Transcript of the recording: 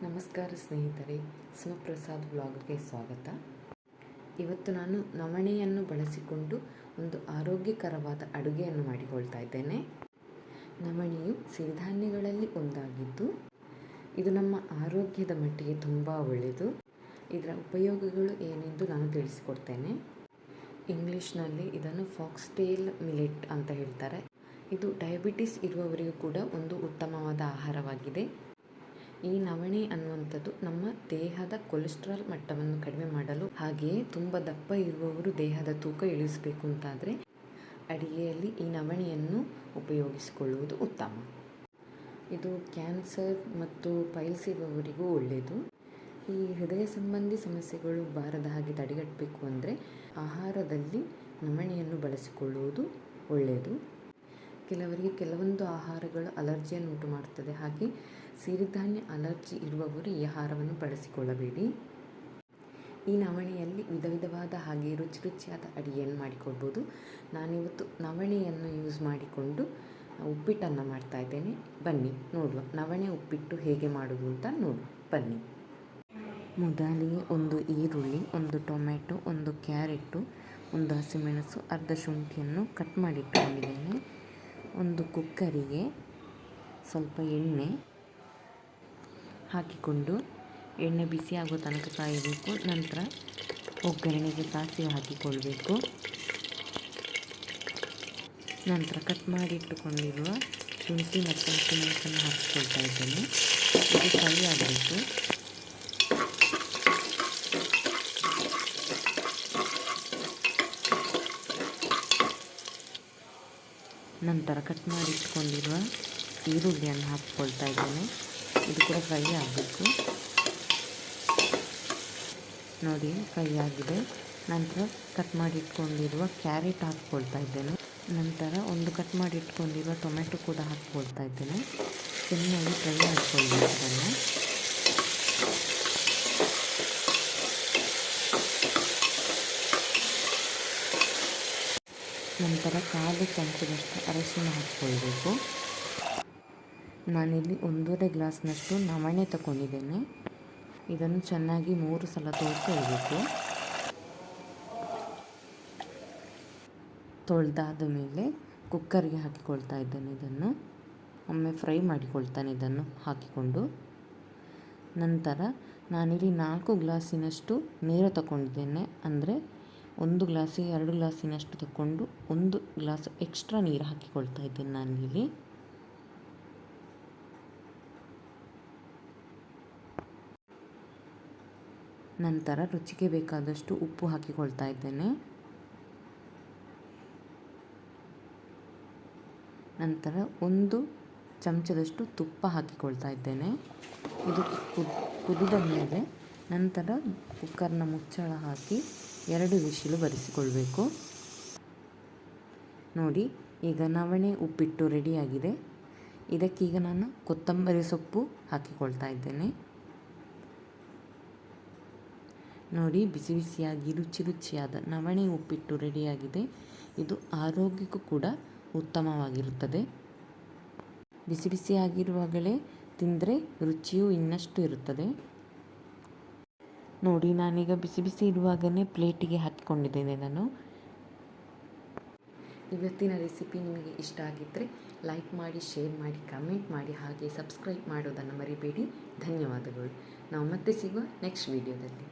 ನಮಸ್ಕಾರ ಸ್ನೇಹಿತರೆ, ಸುಮಪ್ರಸಾದ್ ವ್ಲಾಗ್ಗೆ ಸ್ವಾಗತ. ಇವತ್ತು ನಾನು ನವಣೆಯನ್ನು ಬಳಸಿಕೊಂಡು ಒಂದು ಆರೋಗ್ಯಕರವಾದ ಅಡುಗೆಯನ್ನು ಮಾಡಿಕೊಳ್ತಾ ಇದ್ದೇನೆ. ನವಣೆಯು ಸಿರಿಧಾನ್ಯಗಳಲ್ಲಿ ಒಂದಾಗಿದ್ದು ಇದು ನಮ್ಮ ಆರೋಗ್ಯದ ಮಟ್ಟಿಗೆ ತುಂಬ ಒಳ್ಳೆಯದು. ಇದರ ಉಪಯೋಗಗಳು ಏನೆಂದು ನಾನು ತಿಳಿಸಿಕೊಡ್ತೇನೆ. ಇಂಗ್ಲೀಷ್ನಲ್ಲಿ ಇದನ್ನು ಫಾಕ್ಸ್ಟೇಲ್ ಮಿಲೆಟ್ ಅಂತ ಹೇಳ್ತಾರೆ. ಇದು ಡಯಾಬಿಟಿಸ್ ಇರುವವರಿಗೂ ಕೂಡ ಒಂದು ಉತ್ತಮವಾದ ಆಹಾರವಾಗಿದೆ. ಈ ನವಣೆ ಅನ್ನುವಂಥದ್ದು ನಮ್ಮ ದೇಹದ ಕೊಲೆಸ್ಟ್ರಾಲ್ ಮಟ್ಟವನ್ನು ಕಡಿಮೆ ಮಾಡಲು, ಹಾಗೆಯೇ ತುಂಬ ದಪ್ಪ ಇರುವವರು ದೇಹದ ತೂಕ ಇಳಿಸಬೇಕು ಅಂತಾದರೆ ಅಡಿಗೆಯಲ್ಲಿ ಈ ನವಣೆಯನ್ನು ಉಪಯೋಗಿಸಿಕೊಳ್ಳುವುದು ಉತ್ತಮ. ಇದು ಕ್ಯಾನ್ಸರ್ ಮತ್ತು ಪೈಲ್ಸ್ ಇರುವವರಿಗೂ ಒಳ್ಳೆಯದು. ಈ ಹೃದಯ ಸಂಬಂಧಿ ಸಮಸ್ಯೆಗಳು ಬಾರದ ಹಾಗೆ ತಡೆಗಟ್ಟಬೇಕು ಅಂದರೆ ಆಹಾರದಲ್ಲಿ ನವಣೆಯನ್ನು ಬಳಸಿಕೊಳ್ಳುವುದು ಒಳ್ಳೆಯದು. ಕೆಲವರಿಗೆ ಕೆಲವೊಂದು ಆಹಾರಗಳು ಅಲರ್ಜಿಯನ್ನು ಉಂಟು ಮಾಡುತ್ತದೆ. ಹಾಗೆ ಸಿರಿಧಾನ್ಯ ಅಲರ್ಜಿ ಇರುವವರು ಈ ಆಹಾರವನ್ನು ಬಳಸಿಕೊಳ್ಳಬೇಡಿ. ಈ ನವಣೆಯಲ್ಲಿ ವಿಧ ವಿಧವಾದ ಹಾಗೆ ರುಚಿ ರುಚಿಯಾದ ಅಡಿಗೆಯನ್ನು ಮಾಡಿಕೊಳ್ಬೋದು. ನಾನಿವತ್ತು ನವಣೆಯನ್ನು ಯೂಸ್ ಮಾಡಿಕೊಂಡು ಉಪ್ಪಿಟ್ಟನ್ನು ಮಾಡ್ತಾ ಇದ್ದೇನೆ. ಬನ್ನಿ ನೋಡುವ ನವಣೆ ಉಪ್ಪಿಟ್ಟು ಹೇಗೆ ಮಾಡೋದು ಅಂತ ನೋಡುವ ಬನ್ನಿ. ಮೊದಲಿಗೆ ಒಂದು ಈರುಳ್ಳಿ, ಒಂದು ಟೊಮೆಟೊ, ಒಂದು ಕ್ಯಾರೆಟು, ಒಂದು ಹಸಿಮೆಣಸು, ಅರ್ಧ ಶುಂಠಿಯನ್ನು ಕಟ್ ಮಾಡಿಟ್ಟುಕೊಂಡಿದ್ದೇನೆ. ಒಂದು ಕುಕ್ಕರಿಗೆ ಸ್ವಲ್ಪ ಎಣ್ಣೆ ಹಾಕಿಕೊಂಡು ಎಣ್ಣೆ ಬಿಸಿ ಆಗೋ ತನಕ ಕಾಯಬೇಕು. ನಂತರ ಒಗ್ಗರಣೆಗೆ ಸಾಸಿವೆ ಹಾಕಿಕೊಳ್ಬೇಕು. ನಂತರ ಕಟ್ ಮಾಡಿಟ್ಟುಕೊಂಡಿರುವ ಶುಂಠಿ ಮತ್ತು ಹಸಿಮೆಣಸನ್ನು ಹಾಕಿಕೊಳ್ತಾ ಇದ್ದೇನೆ. ಇದು ಫ್ರೈ ಆಗಬೇಕು. ನಂತರ ಕಟ್ ಮಾಡಿಟ್ಕೊಂಡಿರುವ ಈರುಳ್ಳಿಯನ್ನು ಹಾಕಿಕೊಳ್ತಾ ಇದ್ದೇನೆ. ಇದು ಕೂಡ ಫ್ರೈ ಆಗಬೇಕು. ನೋಡಿ ಫ್ರೈ ಆಗಿದೆ. ನಂತರ ಕಟ್ ಮಾಡಿಟ್ಕೊಂಡಿರುವ ಕ್ಯಾರೆಟ್ ಹಾಕ್ಕೊಳ್ತಾ ಇದ್ದೇನೆ. ನಂತರ ಒಂದು ಕಟ್ ಮಾಡಿಟ್ಕೊಂಡಿರುವ ಟೊಮೆಟೊ ಕೂಡ ಹಾಕ್ಕೊಳ್ತಾ ಇದ್ದೇನೆ. ಚೆನ್ನಾಗಿ ಫ್ರೈ ಮಾಡಿಕೊಳ್ಬೇಕು ಅದನ್ನು. ನಂತರ 1/4 ಚಮಚದಷ್ಟು ಅರಶಿನ ಹಾಕ್ಕೊಳ್ಬೇಕು. ನಾನಿಲ್ಲಿ 1.5 ಗ್ಲಾಸ್ನಷ್ಟು ನವಣೆ ತಗೊಂಡಿದ್ದೇನೆ. ಇದನ್ನು ಚೆನ್ನಾಗಿ 3 ಸಲ ತೊಳ್ಕೊಳ್ಬೇಕು. ತೊಳೆದಾದ ಮೇಲೆ ಕುಕ್ಕರ್ಗೆ ಹಾಕಿಕೊಳ್ತಾ ಇದ್ದೇನೆ. ಇದನ್ನು ಒಮ್ಮೆ ಫ್ರೈ ಮಾಡಿಕೊಳ್ತಾನೆ ಇದನ್ನು ಹಾಕಿಕೊಂಡು. ನಂತರ ನಾನಿಲ್ಲಿ 4 ಗ್ಲಾಸಿನಷ್ಟು ನೀರು ತಗೊಂಡಿದ್ದೇನೆ. ಅಂದರೆ 1 ಗ್ಲಾಸಿಗೆ 2 ಗ್ಲಾಸಿನಷ್ಟು ತಗೊಂಡು 1 ಗ್ಲಾಸ್ ಎಕ್ಸ್ಟ್ರಾ ನೀರು ಹಾಕಿಕೊಳ್ತಾ ಇದ್ದೇನೆ ನಾನಿಲ್ಲಿ. ನಂತರ ರುಚಿಗೆ ಬೇಕಾದಷ್ಟು ಉಪ್ಪು ಹಾಕಿಕೊಳ್ತಾ ಇದ್ದೇನೆ. ನಂತರ 1 ಚಮಚದಷ್ಟು ತುಪ್ಪ ಹಾಕಿಕೊಳ್ತಾ ಇದ್ದೇನೆ. ಇದು ಕುದಿದ ಮೇಲೆ ನಂತರ ಕುಕ್ಕರ್ನ ಮುಚ್ಚಳ ಹಾಕಿ 2 ವಿಶಿಲು ಬರಿಸಿಕೊಳ್ಬೇಕು. ನೋಡಿ ಈಗ ನವಣೆ ಉಪ್ಪಿಟ್ಟು ರೆಡಿಯಾಗಿದೆ. ಇದಕ್ಕೀಗ ನಾನು ಕೊತ್ತಂಬರಿ ಸೊಪ್ಪು ಹಾಕಿಕೊಳ್ತಾ ಇದ್ದೇನೆ. ನೋಡಿ ಬಿಸಿ ಬಿಸಿಯಾಗಿ ರುಚಿ ರುಚಿಯಾದ ನವಣೆ ಉಪ್ಪಿಟ್ಟು ರೆಡಿಯಾಗಿದೆ. ಇದು ಆರೋಗ್ಯಕ್ಕೂ ಕೂಡ ಉತ್ತಮವಾಗಿರುತ್ತದೆ. ಬಿಸಿ ಬಿಸಿಯಾಗಿರುವಾಗಲೇ ತಿಂದರೆ ರುಚಿಯೂ ಇನ್ನಷ್ಟು ಇರುತ್ತದೆ. ನೋಡಿ ನಾನೀಗ ಬಿಸಿ ಬಿಸಿ ಇರುವಾಗಲೇ ಪ್ಲೇಟಿಗೆ ಹಾಕಿಕೊಂಡಿದ್ದೇನೆ ನಾನು. ಇವತ್ತಿನ ರೆಸಿಪಿ ನಿಮಗೆ ಇಷ್ಟ ಆಗಿದ್ದರೆ ಲೈಕ್ ಮಾಡಿ, ಶೇರ್ ಮಾಡಿ, ಕಮೆಂಟ್ ಮಾಡಿ, ಹಾಗೆ ಸಬ್ಸ್ಕ್ರೈಬ್ ಮಾಡೋದನ್ನು ಮರಿಬೇಡಿ. ಧನ್ಯವಾದಗಳು. ನಾವು ಮತ್ತೆ ಸಿಗುವ ನೆಕ್ಸ್ಟ್ ವಿಡಿಯೋದಲ್ಲಿ.